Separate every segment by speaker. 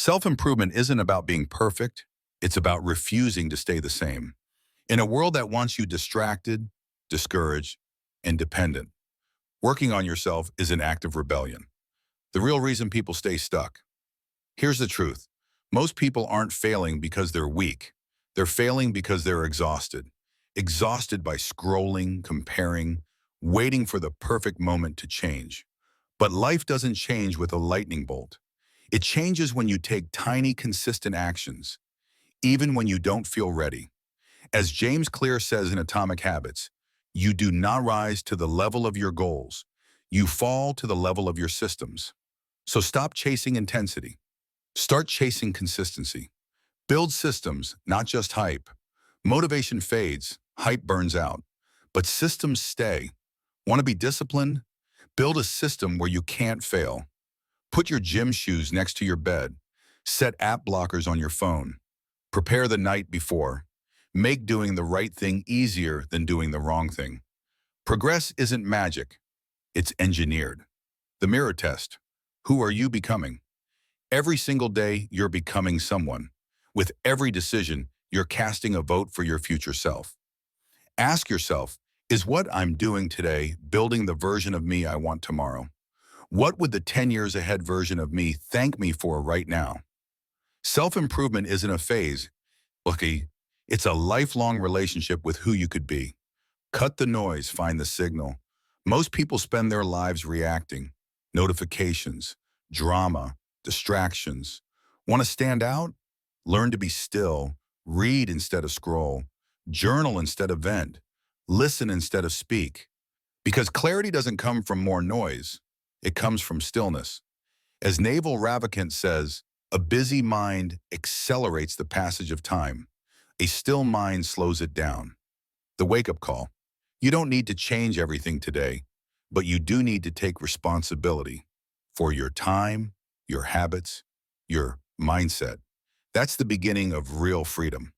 Speaker 1: Self-improvement isn't about being perfect, it's about refusing to stay the same. In a world that wants you distracted, discouraged, and dependent, working on yourself is an act of rebellion. The real reason people stay stuck. Here's the truth. Most people aren't failing because they're weak. They're failing because they're exhausted. Exhausted by scrolling, comparing, waiting for the perfect moment to change. But life doesn't change with a lightning bolt. It changes when you take tiny, consistent actions, even when you don't feel ready. As James Clear says in Atomic Habits, you do not rise to the level of your goals. You fall to the level of your systems. So stop chasing intensity. Start chasing consistency. Build systems, not just hype. Motivation fades, hype burns out, but systems stay. Want to be disciplined? Build a system where you can't fail. Put your gym shoes next to your bed. Set app blockers on your phone. Prepare the night before. Make doing the right thing easier than doing the wrong thing. Progress isn't magic. It's engineered. The mirror test. Who are you becoming? Every single day, you're becoming someone. With every decision, you're casting a vote for your future self. Ask yourself, is what I'm doing today building the version of me I want tomorrow? What would the 10 years ahead version of me thank me for right now? Self-improvement isn't a phase. Okay, it's a lifelong relationship with who you could be. Cut the noise, find the signal. Most people spend their lives reacting. Notifications, drama, distractions. Want to stand out? Learn to be still. Read instead of scroll. Journal instead of vent. Listen instead of speak. Because clarity doesn't come from more noise. It comes from stillness. As Naval Ravikant says, a busy mind accelerates the passage of time. A still mind slows it down. The wake-up call. You don't need to change everything today, but you do need to take responsibility for your time, your habits, your mindset. That's the beginning of real freedom.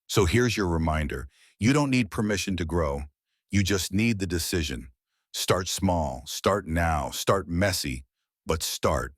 Speaker 1: So here's your reminder. You don't need permission to grow. You just need the decision. Start small, start now, start messy, but start.